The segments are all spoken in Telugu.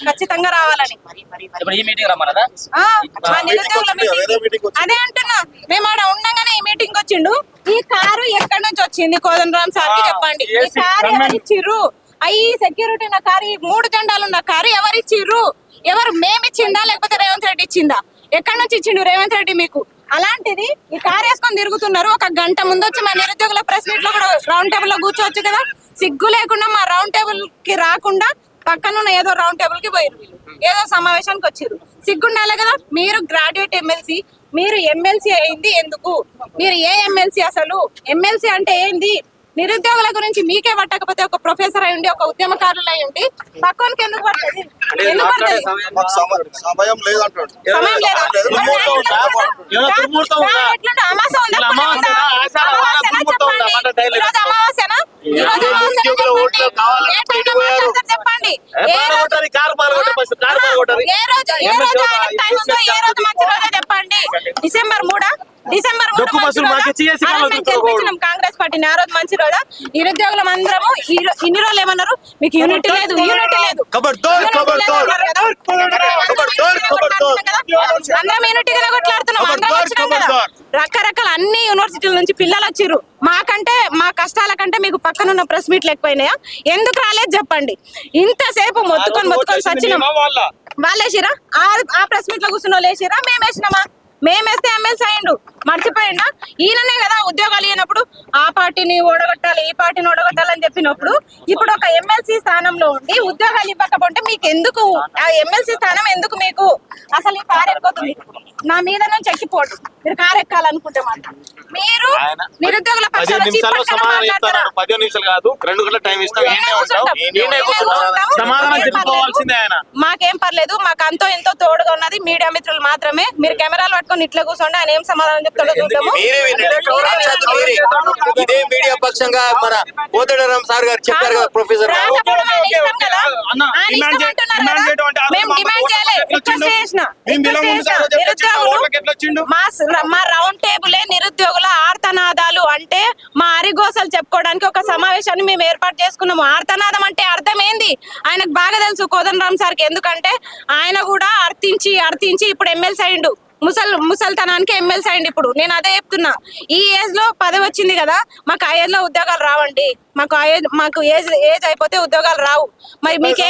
ఖచ్చితంగా రావాలని అదే అంటున్నా. మేము ఆడ ఉండగానే ఈ మీటింగ్ వచ్చిండు. ఈ కారు ఎక్కడి నుంచి వచ్చింది కోదండరామ్ సార్ కి చెప్పండి. ఈ కారు ఎవరిచ్చిర్రు? అయ్యి సెక్యూరిటీ ఉన్న కారు, ఈ 3 జెండాలు ఉన్న కారు ఎవరిచ్చిర్రు? ఎవరు? మేమిచ్చిందా లేకపోతే రేవంత్ రెడ్డి ఇచ్చిందా? ఎక్కడి నుంచి ఇచ్చిండు రేవంత్ రెడ్డి మీకు? అలాంటిది ఈ కారు వేసుకొని తిరుగుతున్నారు. ఒక గంట ముందు వచ్చి మా నిరుద్యోగుల ప్రెస్ మీట్ లో కూడా రౌండ్ టేబుల్ లో కూర్చోవచ్చు కదా. సిగ్గు లేకుండా మా రౌండ్ టేబుల్ కి రాకుండా పక్కనున్న ఏదో రౌండ్ టేబుల్ కి పోయారు. వీళ్ళు ఏదో సమావేశానికి వచ్చారు. సిగ్గుండాలి కదా. మీరు గ్రాడ్యుయేట్ ఎమ్మెల్సీ, మీరు ఎమ్మెల్సీ అయింది ఎందుకు? మీరు ఏ ఎమ్మెల్సీ? అసలు ఎమ్మెల్సీ అంటే ఏంది? నిరుద్యోగుల గురించి మీకే పట్టకపోతే ఒక ప్రొఫెసర్ అయి ఉండి, ఒక ఉద్యమకారులు అయి ఉండి పక్కనకి ఎందుకు పడుతుంది? సమయం లేదంటాడు. చెప్పండి. ఏ రోజు మంచి రోజు చెప్పండి. డిసెంబర్ 3 కాంగ్రెస్ పార్టీని ఆ రోజు మంచి రోజా? నిరుద్యోగులం అందరము ఇన్ని రోజులు ఏమన్నారు? మీకు యూనిటీ లేదు, యూనిటీ లేదు. అందరం యూనిటీగానే కొట్లాడుతున్నాం. అందరం వచ్చినాం కదా. రకరకాల అన్ని యూనివర్సిటీల నుంచి పిల్లలు వచ్చిర్రు. మాకంటే మా కష్టాల కంటే మీకు పక్కనున్న ప్రెస్ మీట్లు ఎక్కువైనాయా? ఎందుకు రాలేదు చెప్పండి. ఇంతసేపు మొత్తుకొని సచ్చినాం. వాళ్ళు వేసిరా? ఆ ప్రెస్ మీట్ లో కూర్చున్న వాళ్ళు వేసిరా? మేము వేసినామా? మేమేస్తే ఎమ్మెల్సీ అయ్యిండు. మర్చిపోయిండా? ఈయననే కదా ఉద్యోగాలు ఇవ్వనప్పుడు ఆ పార్టీని ఓడగొట్టాలి, ఈ పార్టీని ఓడగొట్టాలని చెప్పినప్పుడు ఇప్పుడు ఒక ఎమ్మెల్సీ స్థానంలో ఉండి ఉద్యోగాలు ఇవ్వకపోతే మీకు ఎందుకు? ఆ ఎమ్మెల్సీ స్థానం ఎందుకు మీకు? అసలు ఈ కారు ఎక్కుతుంది నా మీద నుంచి ఎక్కిపోడు. మీరు కారు ఎక్కాలనుకుంటే మాత్రం మీరు నిరుద్యోగుల పక్షాన మాకేం పర్లేదు. మాకు అంతో ఎంతో తోడుగా ఉన్నది మీడియా మిత్రులు మాత్రమే. మీరు కెమెరాలు పట్టుకొని ఇట్లా కూర్చోండి. ఆయన ఏం సమాధానం చెప్తాడో చూద్దాము. ఇదే మీడియా పక్షంగా మన కోదండరామ్ సార్ గారు చెప్పారు కదా ప్రొఫెసర్. మా రౌండ్ టేబులే నిరుద్యోగుల ఆర్తనాదాలు అంటే మా అరిగోసలు చెప్పుకోవడానికి ఒక సమావేశాన్ని మేము ఏర్పాటు చేసుకున్నాము. ఆర్తనాదం అంటే అర్థం ఏంది ఆయనకు బాగా తెలుసు కోదండరామ్ సార్కి. ఎందుకంటే ఆయన కూడా అర్థించి ఇప్పుడు ఎమ్మెల్సీ అయ్యిండు. ముసల్తనానికి ఎమ్మెల్సీ అయ్యిండు. ఇప్పుడు నేను అదే చెప్తున్నా. ఈ ఏజ్ లో పదవి వచ్చింది కదా, మాకు ఆ ఏజ్ లో ఉద్యోగాలు రావండి. మాకు ఏజ్ అయిపోతే ఉద్యోగాలు రావు. మరి మీకు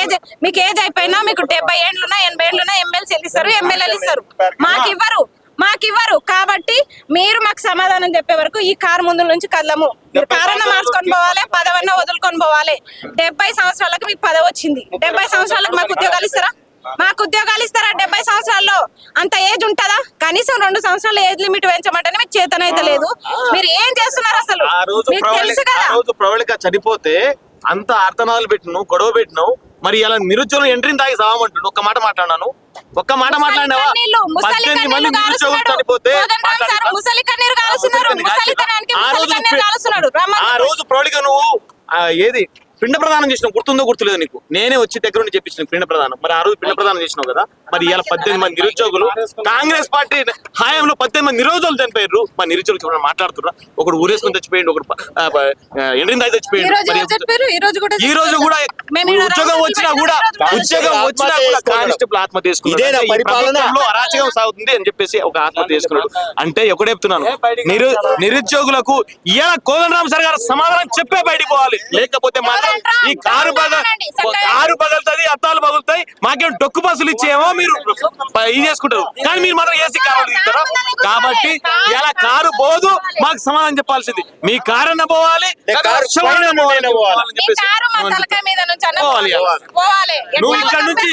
ఏజ్ అయిపోయినా మీకు 70 ఏళ్ళున్నా 80 ఏళ్ళున్నా ఎమ్మెల్సీలు ఇస్తారు, ఎమ్మెల్యేలు ఇస్తారు. మాకివ్వరు. కాబట్టి మీరు మాకు సమాధానం చెప్పే వరకు ఈ కారు ముందు నుంచి కదలము. మీరు కారన్న మార్చుకొని పోవాలి, పదవన్న వదులుకొని పోవాలి. 70 సంవత్సరాలకు మీకు పదవి వచ్చింది. 70 సంవత్సరాలకు మాకు ఉద్యోగాలు ఇస్తారా? 70 సంవత్సరాల్లో అంత ఏజ్ ఉంటుందా? కనీసం 2 సంవత్సరాల ఏజ్ లిమిట్ పెంచమంటేనే మీకు చేతనైతే లేదు. మీరు ఏం చేస్తున్నారు అసలు? మీకు తెలుసు కదా. ప్రవళిక చనిపోతే అంత ఆర్తనాలు పెట్టినావు, గొడవ పెట్టినావు. మరి ఇలా నిరుద్యోగులు ఎంట్రీని తాగి సావమంటుండు. ఒక్క మాట మాట్లాడినావు. 18 మంది నిరుద్యోగులు చనిపోతే ఆ రోజు ప్రవళిక నువ్వు ఏది పిండ ప్రదానం చేసినావు గుర్తుందో గుర్తులేదు నీకు? నేనే వచ్చి దగ్గర నుండి చెప్పించిన పిండ ప్రదానం. మరి ఆ రోజు పిండ ప్రదానం చేసినావు కదా. మరి ఇలా 18 మంది నిరుద్యోగులు కాంగ్రెస్ పార్టీ హయాంలో 18 మంది నిరుద్యోగులు చనిపోయారు. మరి నిరుద్యోగులు చూడండి మాట్లాడుతున్నా. ఒకడు ఊరేసుకుని చచ్చిపోయిండు, ఒకడు ఎండ్రిని దాగి చచ్చిపోయిండు. ఈ రోజు కూడా ఉద్యోగం వచ్చినా కూడా కానిస్టేబుల్ ఆత్మహత్య చేసుకున్నాడు. అరాచకం సాగుతుంది అని చెప్పేసి ఒక ఆత్మహత్య చేసుకున్నాడు. అంటే ఒకటే చెప్తున్నాను, నిరుద్యోగులకు ఇలా కోదండరామ్ సార్ గారు సమాధానం చెప్పే బయటికి పోవాలి. లేకపోతే మాత్రం ఈ కారు పగులుతుంది, అత్తాలు పగులుతాయి. మాకేం డొక్కు బస్సులు ఇచ్చేమో మీరు ఇది చేసుకుంటారు. కానీ మీరు మాత్రం ఏసీ కారు తీస్తారు. కాబట్టి ఇలా కారు పోదు. మాకు సమాధానం చెప్పాల్సింది. మీ కారు అన్న పోవాలి, నువ్వు ఇక్కడ నుంచి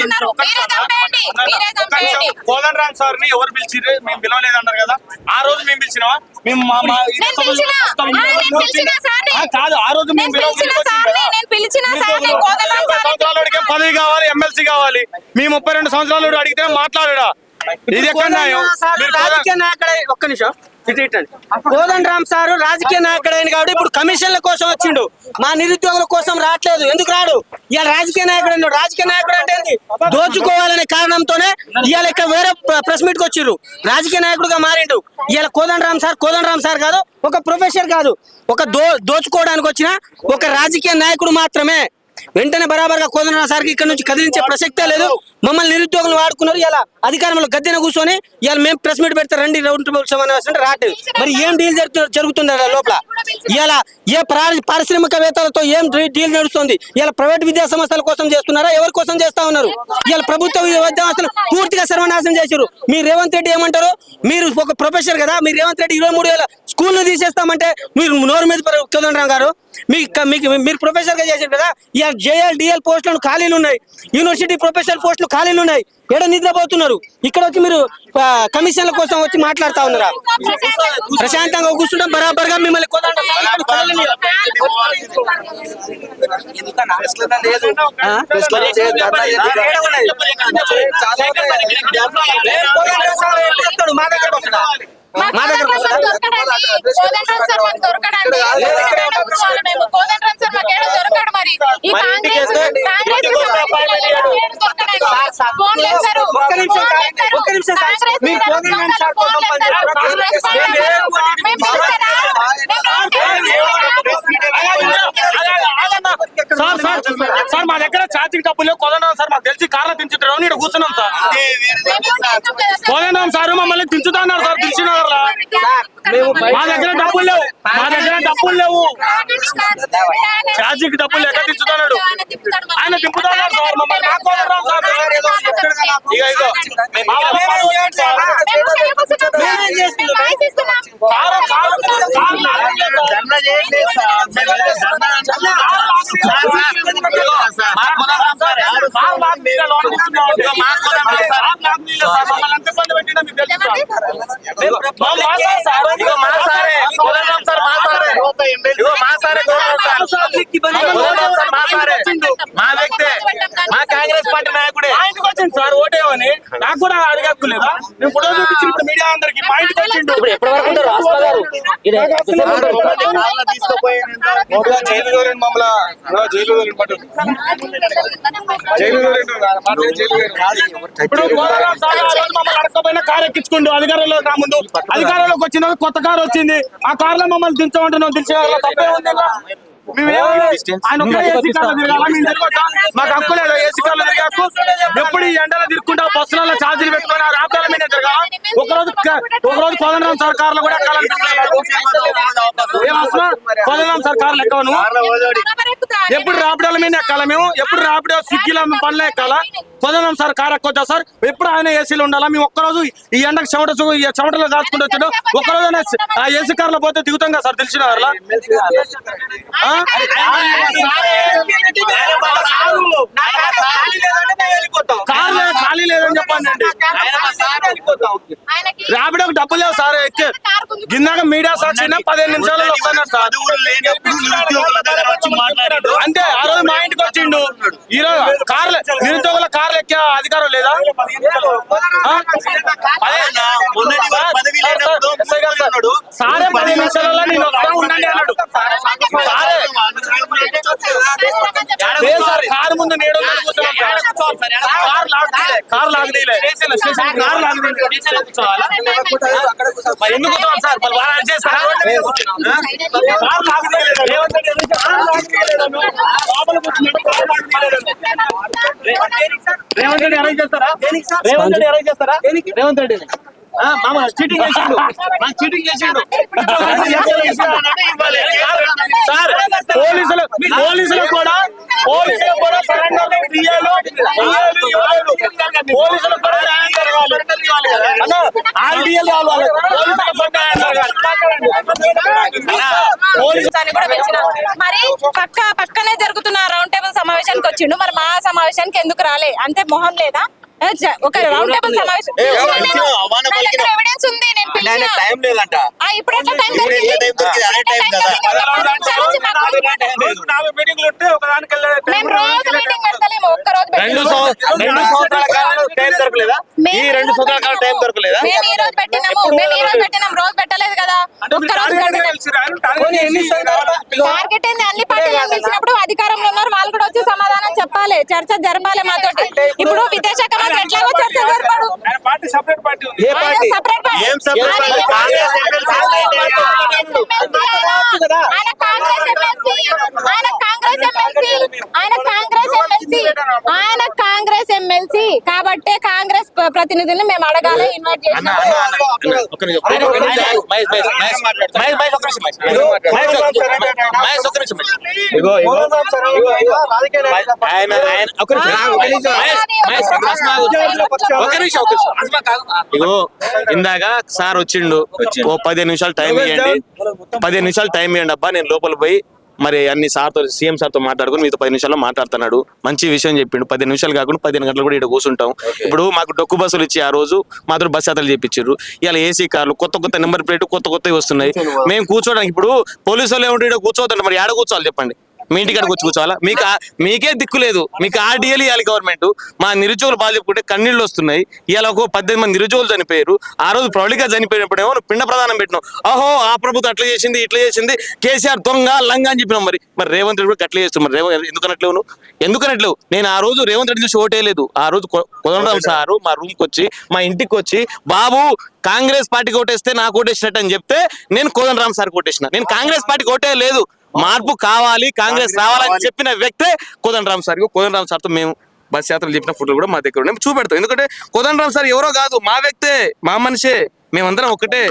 కోదండరామ్ సార్ ని ఎవరు పిలిచిర్రు? మేము పిలవలేదన్నారు కదా. ఆ రోజు మేము పిలిచినావా? కాదు, ఆ రోజు మేము సంవత్సరాలకి పదవి కావాలి, ఎమ్మెల్సీ కావాలి. మీ 32 సంవత్సరాలు అడిగితే మాట్లాడా ఇది ఎక్కడ న్యాయం? మీరు రాజకీయ నాయకుడు ఒక్క నిమిషం కోదండ రామ్ సార్ రాజకీయ నాయకుడు అయిన కాబట్టి ఇప్పుడు కమిషన్ల కోసం వచ్చిండు. మా నిరుద్యోగుల కోసం రావట్లేదు. ఎందుకు రాడు? ఇవాళ రాజకీయ నాయకుడు అన్నాడు. రాజకీయ నాయకుడు అంటే ఏంది? దోచుకోవాలనే కారణంతోనే ఇవాళ ఇక్కడ వేరే ప్రెస్ మీట్ కి వచ్చిర్రు. రాజకీయ నాయకుడుగా మారిండు. ఇవాళ కోదండ రామ్ సార్ కాదు, ఒక ప్రొఫెసర్ కాదు, ఒక దోచుకోవడానికి వచ్చిన ఒక రాజకీయ నాయకుడు మాత్రమే. వెంటనే బరాబర్గా కోదండరామ్ సార్కి ఇక్కడ నుంచి కదిలించే ప్రసక్తే లేదు. మమ్మల్ని నిరుద్యోగులు వాడుకున్నారు. ఇలా అధికారంలో గద్దెన కూర్చొని ఇవాళ మేము ప్రెస్ మీట్ పెడితే రండి రౌండ్ టేబుల్ సమావేశం అంటే రావట్లేదు. మరి ఏం డీల్ జరుగుతుంది లోపల? ఇలా ఏ పారిశ్రామికవేత్తలతో ఏం డీల్ నడుస్తుంది? ఇలా ప్రైవేట్ విద్యా సంస్థల కోసం చేస్తున్నారా? ఎవరి కోసం చేస్తా ఉన్నారు? ఇలా ప్రభుత్వ విద్యా సంస్థలు పూర్తిగా సర్వనాశనం చేశారు. మీరు రేవంత్ రెడ్డి ఏమంటారు? మీరు ఒక ప్రొఫెసర్ కదా, మీరు రేవంత్ రెడ్డి 23,000 స్కూల్ తీసేస్తామంటే మీరు నోరు మీద కోదండరామ్ గారు మీరు ప్రొఫెసర్ గా చేశారు కదా. ఇలా జేఎల్ డిఎల్ పోస్టులు ఖాళీలు ఉన్నాయి, యూనివర్సిటీ ప్రొఫెసర్ పోస్టులు ఖాళీలు ఉన్నాయి. ఎడ నిద్రపోతున్నారు? ఇక్కడ వచ్చి మీరు కమిషన్ల కోసం వచ్చి మాట్లాడుతా ఉన్నారా? ప్రశాంతంగా కూర్చుంటాం బరాబర్ గా మిమ్మల్ని మా దగ్గర సార్ మా దగ్గర ఛార్జింగ్ డబ్బులు లేవు. కోదండరామ్ సార్ మాకు తెలిసి కార్లో దించుతారు. ఇక్కడ కూర్చున్నాం సార్. కోదండరామ్ సార్ మమ్మల్ని దించుతా అన్నారు సార్. దించినారు. మా దగ్గర డబ్బులు లేవు. ఛార్జింగ్ డబ్బులు లేక దించుతున్నాడు. ఆయన దింపుతున్నాడు సార్ మమ్మల్ని. మా కోదండరామ్ సార్ మా వ్యక్తే, మా కాంగ్రెస్ పార్టీ నాయకుడే. మా ఇంటికి వచ్చింది సార్ ఓటేమని. నాకు కూడా అడగలేదు. మేము ఫోటో చూపించి ఇప్పుడు మీడియా అందరికి మా ఇంటికి వచ్చిండు. ఇప్పుడు మమ్మల్ని అడగకపోయినా కారు ఎక్కించుకుంటూ అధికారంలో నా ముందు అధికారంలోకి వచ్చిన కొత్త కారు వచ్చింది. ఆ కారులో మమ్మల్ని దించమంటున్నాం. దించే తప్పే ఉంది. ఆయన ఒక్కడే ఏసీ కార్లో తిరగాల? మేము తిరగొచ్చా? మాకు హక్కు లేదు ఏసీ కార్లో తిరిగాకు. ఎప్పుడు ఈ ఎండలో తిరుక్కుంటా బస్సులలో ఛార్జీలు పెట్టుకుని రాత్రాల మీద తిరగాల? ఒకరోజు కోదండరామ్ సార్ కార్లో కూడా ఎక్కాలనిపిస్తుంది. ఏమవసరం? కోదండరామ్ సార్ కార్లు ఎక్కవ నువ్వు? ఎప్పుడు రాపిడోల మీద ఎక్కాలా మేము? ఎప్పుడు రాపిడో స్విగ్గీలో పనులు ఎక్కాలా? కోదండరామ్ సార్ కారు ఎక్కొచ్చా సార్? ఎప్పుడు ఆయన ఏసీలో ఉండాలా? మేము ఒక్కరోజు ఈ ఎండకు చెమటలో కాచుకుంటూ వచ్చాడు. ఒక్కరోజు ఆ ఏసీ కార్లో పోతే దిగుతాం కదా సార్. తెలిసిన వాళ్ళ ఖాళీ లేదని చెప్పండి. రాపిడోకి డబ్బులు లేవు సార్. ఎక్కి గిన్నాక మీడియా సాక్షి 15 నిమిషాలలో వస్తున్నారు సార్. అంతే. ఆ రోజు మా ఇంటికి వచ్చిండు. ఈ రోజు కార్లు నిరుద్యోగుల కార్లు ఎక్కే అధికారం లేదా? సారే 10 నిమిషాలలో నేను వస్తా ఉండండి అన్నాడు. సార్ కారు ముందు నేడు కార్ లాగదీలే. ఎందుకు సార్ చేస్తారా? రేవంత్ రెడ్డి అరేంజ్ చేస్తారా? రేవంత్ రెడ్డి మామ చీటింగ్ చేసిండు. మాకు చీటింగ్ చేసిండు సార్. పోలీసులు కూడా సరెండర్ పోలీసులు కూడా న్యాయం జరగాలి. ఆర్డీఎల్ కావాలి. మరి పక్కనే జరుగుతున్న రౌండ్ టేబుల్ సమావేశానికి వచ్చిండు. మరి మా సమావేశానికి ఎందుకు రాలే? అంతే మొహం లేదా? ఒక రౌండ్ టేబుల్ సమావేశం ఎవిడెన్స్ ఉంది. నేను టైం లేదంట. ఇప్పుడు ఎట్లా టైం మేము రోజు మీటింగ్ పెడతలేము. ఒక్క రోజు రెండు పెట్టినాము. సంవత్సరాల కాలంలో టైం దొరకలేదా? ఈ 2 సంవత్సరాల కాలం టైం దొరకలేదా? మేము ఈ రోజు పెట్టినాము, రోజు పెట్టలేదు కదా, ఒక్క రోజు పెట్టలేదు. పోనీ ఎన్ని సందర్భాలు టార్గెట్ ఏంది? అన్ని పార్టీలను పిలిచినప్పుడు అధికారంలో ఉన్నారు, వాళ్ళు కూడా వచ్చి సమాధానం చెప్పాలి, చర్చ జరపాలి మాతోటి. ఇప్పుడు విదేశాంగ మంత్రి ఎట్లాగో చర్చ జరపడు. పార్టీ సెపరేట్ పార్టీ ఉంది. ఏ పార్టీ? separate party. ఏం separate party? కాంగ్రెస్ ఎమ్మెల్సీ. ఆయన కాంగ్రెస్ ఎమ్మెల్సీ కాబట్టే కాంగ్రెస్ ప్రతినిధులను మేము అడగాలి, ఇన్వైట్ చేసినాము. ఇగో ఇందాక సార్ వచ్చిండు, ఓ 15 నిమిషాలు టైం ఇవ్వండి, 15 నిమిషాలు టైం ఇవ్వండి అబ్బా, నేను లోపల పోయి మరి అన్ని సార్తో సీఎం సార్తో మాట్లాడుకుని మీతో 10 నిమిషాల్లో మాట్లాడుతున్నాడు. మంచి విషయం చెప్పిండు. 15 నిమిషాలు కాకుండా 15 గంటలు కూడా ఇక్కడ కూర్చుంటాం. ఇప్పుడు మాకు డొక్కు బస్సులు ఇచ్చి ఆ రోజు మాతో బస్ యాత్రలు చేపించారు. ఇలా ఏసీ కార్లు కొత్త నెంబర్ ప్లేట్ కొత్తవి వస్తున్నాయి. మేము కూర్చోడానికి ఇప్పుడు పోలీసు వాళ్ళు ఏమిటి ఇక్కడ కూర్చోవద్దండి, మరి ఏడ కూర్చోవాలి చెప్పండి? మీ ఇంటికాడికి వచ్చి కూర్చోవాలా? మీకే దిక్కు లేదు. మీకు ఆర్డీఎల్ ఇవ్వాలి గవర్నమెంట్. మా నిరుద్యోగులు బాగా చెప్పుకుంటే కన్నీళ్ళు వస్తున్నాయి. ఇలా ఒక 18 మంది నిరుద్యోగులు చనిపోయారు. ఆ రోజు ప్రౌఢిగా చనిపోయినప్పుడేమో పిండ ప్రదానం పెట్టినాం. ఓహో ఆ ప్రభుత్వం అట్లా చేసింది ఇట్లా చేసింది, కేసీఆర్ దొంగ లంగా అని చెప్పినాం. మరి రేవంత్ రెడ్డి కూడా అట్లా చేస్తున్నాం. మరి రేవంత్ ఎందుకనట్లేవు? నేను ఆ రోజు రేవంత్ రెడ్డి చూసి ఓటేయలేదు. ఆ రోజు కోదండరాం సారు మా రూమ్కి వచ్చి మా ఇంటికి వచ్చి, బాబు కాంగ్రెస్ పార్టీకి ఓటేస్తే నాకు ఓటేసినట్టు అని చెప్తే నేను కోదండరాం సార్కి ఓటేసిన. నేను కాంగ్రెస్ పార్టీకి ఓటేయలేదు. మార్పు కావాలి, కాంగ్రెస్ రావాలని చెప్పిన వ్యక్తే కోదండరాం సార్. కోదండరాం సార్తో మేము బస్ యాత్రలు చెప్పిన ఫోటోలు కూడా మా దగ్గర ఉన్నాయి, చూపెడతాం. ఎందుకంటే కోదండరాం సార్ ఎవరో కాదు, మా వ్యక్తే, మా మనిషే, మేమందరం ఒకటే.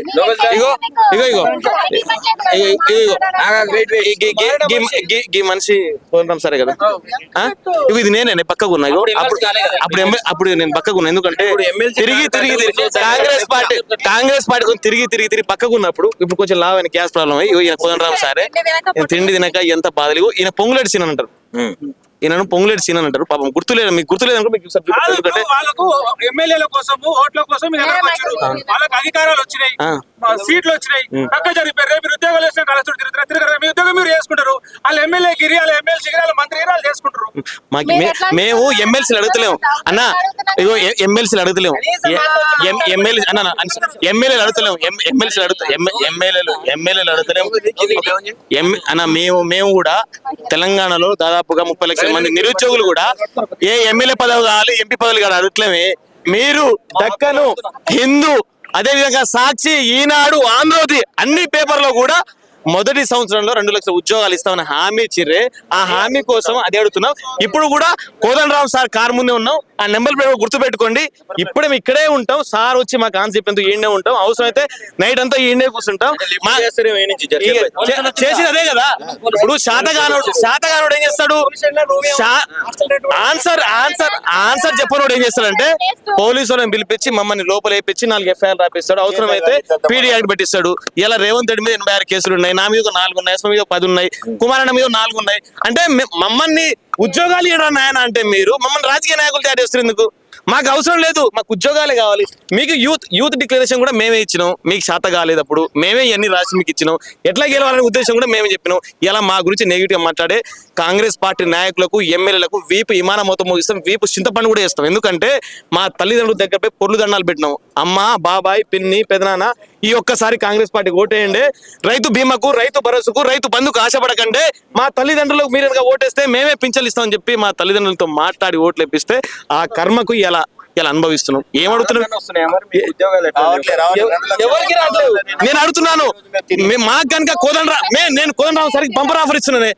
ఈ మనిషి కోదండరాం సరే కదా. ఇది నేనే పక్కకు ఉన్నా. అప్పుడు నేను పక్కకు ఉన్నా. ఎందుకంటే తిరిగి కాంగ్రెస్ పార్టీ కొంచెం తిరిగి పక్కకు ఉన్నప్పుడు ఇప్పుడు కొంచెం లావైన గ్యాస్ ప్రాబ్లం అయ్యి ఈయన కోదండరాం సారే తిండి తినక ఎంత బాధలు. ఈయన పొంగులేడు సీన్ అంటారు, ఈయనను పొంగులేడు సీన్ అని అంటారు. పాపం గుర్తులేదు, మీకు గుర్తులేదు అనుకో. మీకు ఎందుకంటే వాళ్ళకు ఎమ్మెల్యేల కోసం ఓట్ల కోసం వాళ్ళకి అధికారాలు వచ్చినాయి, సీట్లు వచ్చినాయి, పక్క జరిపారు. రేపు ఉద్యోగాలు వేసిన కలెక్టర్ తిరుగుతారు. మీ ఉద్యోగం మీరు చేసుకుంటారు, వాళ్ళు ఎమ్మెల్యే గిరి, వాళ్ళు ఎమ్మెల్సీ గిరి, వాళ్ళు మంత్రి గిరి వాళ్ళు చేసుకుంటారు. మేము ఎమ్మెల్సీలు అడుగుతలేము అన్న. ఇగో ఎమ్మెల్సీలు అడుగుతలేము, ఎమ్మెల్యేలు అడుగుతలేము, ఎమ్మెల్యేలు అడుగుతలేము అన్న. మేము కూడా తెలంగాణలో దాదాపుగా 30 లక్షల మంది నిరుద్యోగులు కూడా ఏ ఎమ్మెల్యే పదవి కావాలి, ఎంపీ పదవులు కావాలి అడగట్లేమే. మీరు దక్కను, హిందూ, అదే విధంగా సాక్షి, ఈనాడు, ఆంధ్రజ్యోతి అన్ని పేపర్లో కూడా మొదటి సంవత్సరంలో 2 లక్షల ఉద్యోగాలు ఇస్తామని హామీ ఇచ్చిర్రే. ఆ హామీ కోసం అదే అడుగుతున్నాం. ఇప్పుడు కూడా కోదండరాం సార్ కారు ముందే ఉన్నాం. ఆ నెంబర్ ప్లేట్ గుర్తు పెట్టుకోండి. ఇప్పుడు మేము ఇక్కడే ఉంటాం. సార్ వచ్చి మా కాన్సెప్ట్ ఎంతో ఈయనే ఉంటాం. అవసరం అయితే నైట్ అంతా ఈయనే కూర్చుంటాం. చేసింది అదే కదా. ఇప్పుడు శాతగానుడు ఏం చేస్తాడు? ఆన్సర్ చెప్పనోడు ఏం చేస్తాడంటే పోలీసు వాళ్ళని పిలిపించి మమ్మల్ని లోపల వేయించి 4 ఎఫ్ఐఆర్ రాపిస్తాడు. అవసరం అయితే పీడీ యాక్ట్ పెట్టిస్తాడు. ఇలా రేవంత్ రెడ్డి మీద 86 కేసులు ఉన్నాయి, నా మీద 4 ఉన్నాయి, ఎస్మ మీద 10 ఉన్నాయి, కుమారన్న మీద 4 ఉన్నాయి. అంటే మమ్మల్ని ఉద్యోగాలు ఇవ్వడం నాయన అంటే మీరు మమ్మల్ని రాజకీయ నాయకులు తయారు చేస్తారు ఎందుకు? మాకు అవసరం లేదు, మాకు ఉద్యోగాలే కావాలి. మీకు యూత్ డిక్లరేషన్ కూడా మేమే ఇచ్చినాం. మీకు శాత కాలేదు, అప్పుడు మేమే ఇవన్నీ రాసి మీకు ఇచ్చినాం. ఎట్లా గెలవాలనే ఉద్దేశం కూడా మేమే చెప్పినాం. ఇలా మా గురించి నెగిటివ్ మాట్లాడే కాంగ్రెస్ పార్టీ నాయకులకు, ఎమ్మెల్యేలకు వీపు విమానమోతం మోగిస్తాం, వీపు చింతపండు కూడా చేస్తాం. ఎందుకంటే మా తల్లిదండ్రుల దగ్గరపై పొర్లు దండాలు పెట్టినాం. అమ్మ, బాబాయ్, పిన్ని, పెదనాన్న ఈ ఒక్కసారి కాంగ్రెస్ పార్టీకి ఓటేయండి. రైతు బీమాకు, రైతు భరోసాకు, రైతు బంధుకు ఆశపడకండి. మా తల్లిదండ్రులకు మీరు ఓటేస్తే మేమే పింఛన్లు ఇస్తామని చెప్పి మా తల్లిదండ్రులతో మాట్లాడి ఓట్లు ఇప్పిస్తే ఆ కర్మకు ఇలా అనుభవిస్తున్నాం. ఏమడుగుతున్నాం? ఎవరికి రావట్లేదు. నేను అడుగుతున్నాను, మాకు కనుక నేను కోదండరాం సార్కి బంపర్ ఆఫర్ ఇస్తున్నానే.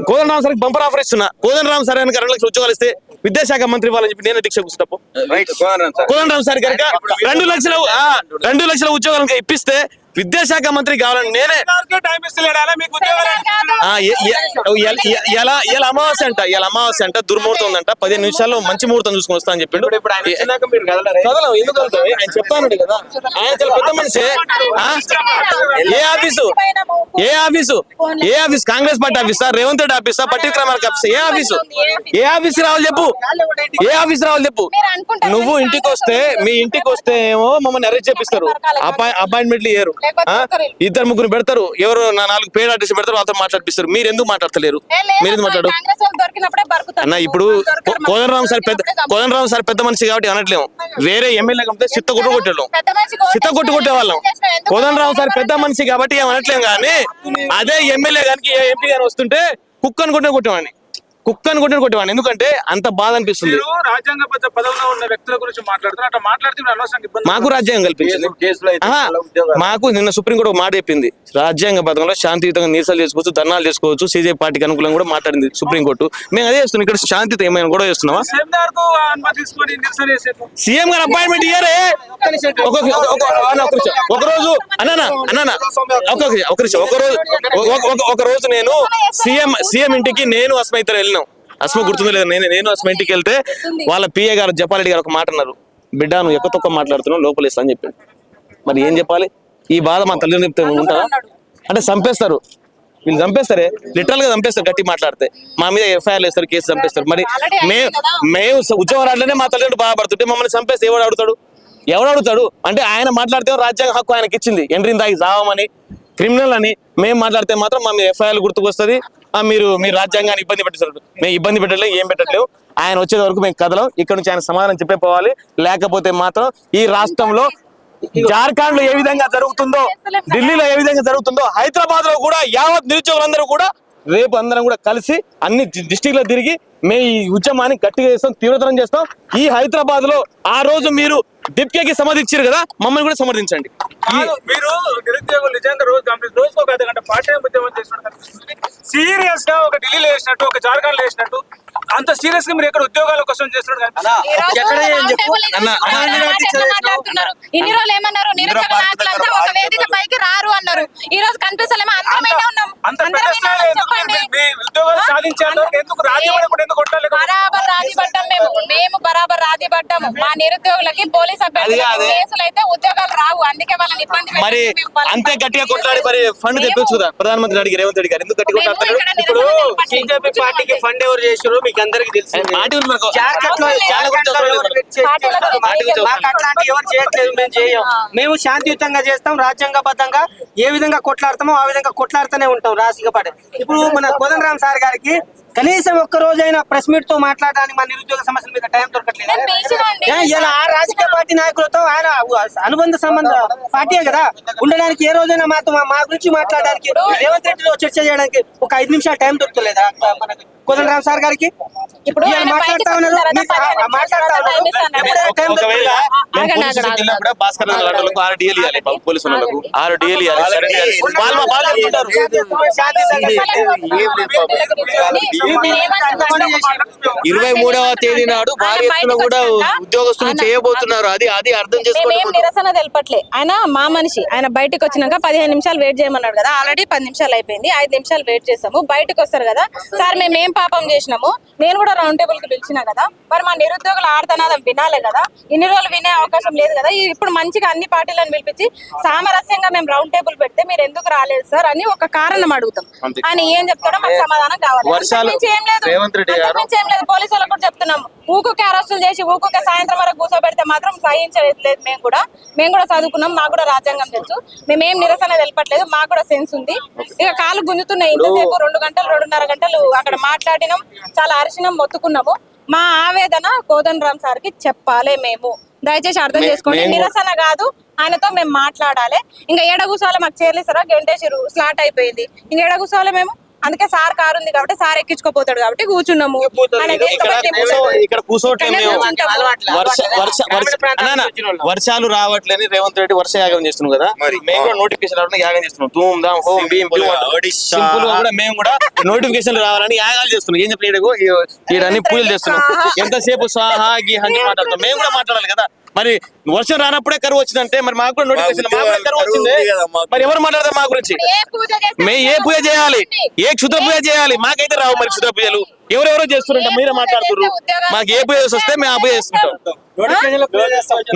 కోదండరాం సార్కి బంపర్ ఆఫర్ ఇస్తున్నా. కోదండరాం సార్ కనుక 2 లక్షల ఉద్యోగాలు ఇస్తే విద్యాశాఖ మంత్రి వాళ్ళని చెప్పి నేను దీక్ష కూర్చుంటా. కోదండరాం సార్ కనుక 2 లక్షల ఉద్యోగాలు ఇప్పిస్తే విద్యాశాఖ మంత్రి కావాలని నేనే. ఇలా అమావాస్య అంట దుర్ముహూర్తం ఉందంట, 15 నిమిషాల్లో మంచి ముహూర్తం చూసుకొని వస్తా అని చెప్పిండు. ఎందుకు ఆయన చెప్తాను కదా, ఆయన చాలా పెద్ద మనిషి. ఏ ఆఫీసు కాంగ్రెస్ పార్టీ ఆఫీసా, రేవంత్ రెడ్డి ఆఫీసా, పట్టి విక్రమార్క ఆఫీసా? ఏ ఆఫీస్ రావాలి చెప్పు, నువ్వు ఇంటికి వస్తే మీ ఇంటికి వస్తే ఏమో మమ్మల్ని అరెస్ట్ చేపిస్తారు, అపాయింట్మెంట్లు ఇయ్యరు. లేకపోతే ఆ? ఒక్కరు. ఇద్దరు ముగ్గురు పెడతారు, ఎవరు నా 4 పేరు ఆర్టిస్ట్ పెడతారు, వాళ్ళతో మాట్లాడిపిస్తారు. మీరు ఎందుకు మాట్లాడతలేరు? మీరు ఎందుకు మాట్లాడు కాంగ్రెస్ వాళ్ళు దొరికినప్పుడే బరుకుతారు. అన్న? ఇప్పుడు దొరకరు. కోదండరామ్ సార్ పెద్ద మనిషి కాబట్టి అనట్లేము. వేరే ఎమ్మెల్యే కంటే చిత్త కొట్టు కొట్టేళ్ళం, పెద్ద మనిషికి ఓటు చిత్త కొట్టు కొట్టే వాళ్ళం. ఎందుకు కోదండరామ్ సార్ పెద్ద మనిషి కాబట్టి ఏమనట్లేం, కానీ అదే ఎమ్మెల్యే గారికి ఎంపీ గారు వస్తుంటే కుక్కను కొట్టిన కొట్టేవాడిని, ఎందుకంటే అంత బాధ అనిపిస్తుంది. మీరు రాజ్యాంగబద్ధ పదవిలో ఉన్న వ్యక్తుల గురించి మాట్లాడుతున్నారు, అట్లా మాట్లాడితే మీరు అనవసరంగా ఇబ్బంది మాకు రాజ్యాంగం కల్పించింది. ఆహా, మాకు నిన్న సుప్రీంకోర్టు ఒక మాట చెప్పింది, రాజ్యాంగ పథకంలో శాంతియుతంగా నిరసనలు చేసుకోవచ్చు, ధర్నాలు చేసుకోవచ్చు, సీజే పార్టీకి అనుకూలంగా కూడా మాట్లాడింది సుప్రీంకోర్టు. మేము అదే చేస్తున్నాం. ఇక్కడ శాంతియుత ఏమైనా గొడవ చేస్తున్నామా? సెమినార్ కు అనుమతి తీసుకొని నిరసన చేసేది. సీఎం గారు అపాయింట్మెంట్ ఇయ్యారే. ఒక రోజు నేను సీఎం ఇంటికి నేను అస్మ ఇద్దరు వెళ్ళినాం. అస్మ గుర్తుందో లేదు, నేను అస్మ ఇంటికి వెళ్తే వాళ్ళ పిఏ గారు జపారెడ్డి గారు ఒక మాట అన్నారు, బిడ్డ నువ్వు ఎక్కువ తక్కువ మాట్లాడుతున్నావు, లోపల ఇస్తా అని చెప్పింది. మరి ఏం చెప్పాలి? ఈ బాధ మా తల్లిదండ్రులు చెప్తే ఉంటారా? అంటే చంపేస్తారు, వీళ్ళు చంపేస్తారే, లిటరల్ గా చంపేస్తారు. గట్టి మాట్లాడితే మా మీద ఎఫ్ఐఆర్ వేస్తారు, కేసు చంపేస్తారు. మరి మేము ఉద్యోగం రావట్లేనే మా తల్లిదండ్రులు బాధపడుతుంటే మమ్మల్ని చంపేస్తే ఎవడు అడుగుతాడు? అంటే ఆయన మాట్లాడితే రాజ్యాంగ హక్కు ఆయనకి ఇచ్చింది, ఎంట్రీని తాగి జావమని, క్రిమినల్ అని. మేము మాట్లాడితే మాత్రం మా మీద ఎఫ్ఐఆర్ గుర్తుకొస్తుంది. మీరు రాజ్యాంగాన్ని ఇబ్బంది పెట్టేస్తారు. మేము ఇబ్బంది పెట్టలేదు, ఏం పెట్టట్లేవు. ఆయన వచ్చేది వరకు మేము కదలం. ఇక్కడ నుంచి ఆయన సమాధానం చెప్పే పోవాలి. లేకపోతే మాత్రం ఈ రాష్ట్రంలో జార్ఖండ్ లో ఏ విధంగా జరుగుతుందో, ఢిల్లీలో ఏ విధంగా జరుగుతుందో, హైదరాబాద్ లో కూడా యావత్ నిరుద్యోగులందరూ కూడా రేపు అందరం కూడా కలిసి అన్ని డిస్టిక్ లో తిరిగి మేము ఈ ఉద్యమాన్ని గట్టిగా చేస్తాం, తీవ్రతరం చేస్తాం. ఈ హైదరాబాద్ లో ఆ రోజు మీరు డిప్కేకి సమర్థించారు కదా, మమ్మల్ని కూడా సమర్థించండి. మీరు నిరుద్యోగులు నిజంగా రోజుకు ఒక అర్ధగంట పార్ట్ టైం ఉద్యమం చేస్తున్నారు. సీరియస్ గా ఒక ఢిల్లీలో వేసినట్టు, ఒక జార్ఖండ్ లో వేసినట్టు అంత సీరియస్ గా మీరు ఎక్కడ ఉద్యోగాల కోసం చేస్తున్నారు? ఇన్ని రోజులు ఏమన్నారు? నిరుద్యోగ నాయకులంతా ఒక వేదిక పైకి రారు అన్నారు. ఈ రోజు కనిపిస్తలేమో, అందరమైనా ఉన్నాం. ఉద్యోగాలు సాధించారు, ఎందుకు రాజీపడకుండా ఎందుకు కొట్టాలి? బరాబర్ రాజీ పడ్డాం మేము బరాబర్ రాజీ పడ్డాము. మా నిరుద్యోగులకి పోలీస్ అభ్యర్థులకు కేసులు అయితే ఉద్యోగాలు రావు, అందుకే వాళ్ళని ఇబ్బంది మరి అంతే గట్టిగా కొట్లాడి మరి ఫండ్ తెప్పొచ్చు కదా ప్రధానమంత్రి అడిగి రేవంత్ రెడ్డి గారు. ఎందుకు గట్టిగా కొట్లాడతారు? ఇప్పుడు బీజేపీ పార్టీకి ఫండ్ ఎవరు చేశారు మీకు అందరికి తెలుసు. మాకు అట్లాంటి ఎవరు చేయట్లేదు, మేము చేయం. మేము శాంతియుతంగా చేస్తాం, రాజ్యాంగబద్ధంగా ఏ విధంగా కొట్లాడతామో ఆ విధంగా కొట్లాడుతూనే ఉంటాం రాజకీయ పార్టీ. ఇప్పుడు మన కోదండరామ్ సార్ గారికి కనీసం ఒక్క రోజైనా ప్రెస్ మీట్ తో మాట్లాడడానికి మన నిరుద్యోగ సమస్యల మీద టైం దొరకట్లేదు. ఇలా ఆ రాజకీయ పార్టీ నాయకులతో ఆయన అనుబంధ సంబంధ పార్టీయే కదా ఉండడానికి, ఏ రోజైనా మా గురించి మాట్లాడడానికి, రేవంత్ రెడ్డితో చర్చ చేయడానికి ఒక 5 నిమిషాలు టైం దొరకలేదా మనకి కోదండరామ్ సార్ గారికి? ఇప్పుడు మాట్లాడుతా ఉన్నారు. భాస్కర్ లాంటి 6 DL ఇవ్వాలి, పోలీసు వాళ్ళకు 6 DL ఇవ్వాలి. 23వ తేదీ నాడు భారీ ఎత్తున కూడా ఉద్యోగస్తులు చేయబోతున్నారు. అది అర్థం చేసుకోండి. నిరసన తెలపట్లే, ఆయన మా మనిషి. ఆయన బయటకు వచ్చినాక 15 నిమిషాలు వెయిట్ చేయమన్నాడు కదా, ఆల్రెడీ 10 నిమిషాలు అయిపోయింది. 5 నిమిషాలు వెయిట్ చేసాము. బయటకు వస్తారు కదా సార్, మేము ఏం పాపం చేసినాము? నేను కూడా రౌండ్ టేబుల్ కి పిలిచినా కదా, మరి మా నిరుద్యోగుల ఆర్తనాదం వినాలే కదా. ఇన్ని రోజులు వినే అవకాశం లేదు కదా. ఇప్పుడు మంచిగా అన్ని పార్టీలను పిలిపించి సామరస్యంగా మేము రౌండ్ టేబుల్ పెడితే మీరు ఎందుకు రాలేదు సార్ అని ఒక కారణం అడుగుతాం. ఆయన ఏం చెప్తాడో మాకు సమాధానం కావాలి. ఏం లేదు, పోలీసు వాళ్ళకు కూడా చెప్తున్నాము, ఊకుకే అరెస్టులు చేసి ఊకుకే సాయంత్రం వరకు కూర్చోబెడితే మాత్రం సహించలేదు. మేము కూడా చదువుకున్నాం, మాకు కూడా రాజ్యాంగం తెలుసు. మేమేం నిరసన తెలపట్లేదు, మాకు కూడా సెన్స్ ఉంది. ఇక కాలు గుంజుతున్నాయి. ఇంతసేపు 2 గంటలు 2.5 గంటలు అక్కడ మాట్లాడినాం, చాలా అరిచినాం, మొత్తుకున్నాము. మా ఆవేదన కోదండరామ్ సార్ కి చెప్పాలి. మేము దయచేసి అర్థం చేసుకోండి, నిరసన కాదు, ఆయనతో మేము మాట్లాడాలి. ఇంకా ఏడ కూర్చోవాలి? మాకు చేర్లేసారా, గంటేసిరు, స్లాట్ అయిపోయింది. ఇంకా ఏడ కూర్చోవాలి మేము? అందుకే సార్ కారు ఉంది కాబట్టి సార్ ఎక్కించుకోపోతాడు కాబట్టి కూర్చున్నాము. ఇక్కడ కూర్చోవట్లేదు. వర్షాలు రావట్లేని రేవంత్ రెడ్డి వర్ష యాగం చేస్తున్నాం కదా, మేము కూడా నోటిఫికేషన్ యాగం చేస్తున్నాం. ధూమ్ ధామ్ హోమ్ భీమ్ సింపుల్ గా కూడా మేము కూడా నోటిఫికేషన్ రావాలని యాగాలు చేస్తున్నాం. ఏం చెప్పి అన్ని పూజలు చేస్తున్నాం. ఎంతసేపు స్వాహా గీహ అని మాట్లాడతాం. మేము కూడా మాట్లాడాలి కదా. మరి వర్షం రానప్పుడే కరువు వచ్చిందంటే మరి మాకు కూడా నోటిఫికేషన్, కరువు వచ్చింది. మరి ఎవరు మాట్లాడతారు మా గురించి? మేము ఏ పూజ చేయాలి, ఏ క్షుద్ర పూజ చేయాలి? మాకైతే రావు మరి క్షుద్ర పూజలు. ఎవరెవరో చేస్తున్నారంట, మీరే మాట్లాడుతున్నారు. మాకు ఏ పూజ వస్తే మేము ఆ పూజ చేసుకుంటాం.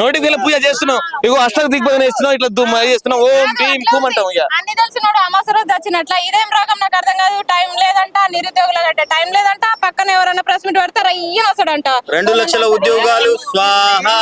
నోటిఫికేషన్ పూజ చేస్తున్నాం. ఇగో అష్ట దిగ్బంధన చేస్తున్నాం, ఇట్లా చేస్తున్నాం. ఓం భీం కూమ్ అంటాం. ఇక అన్ని తెలిసినోడు అమాస రోజు వచ్చినట్ల ఇదేం రాగం నాకు అర్థం కాదు. టైం లేదంట, నిరుద్యోగులంటే టైం లేదంట, పక్కన ఎవరైనా ప్రెస్ మీట్ పెడతారా, ఈయన వస్తాడంట. 2 లక్షల ఉద్యోగాలు స్వాహా.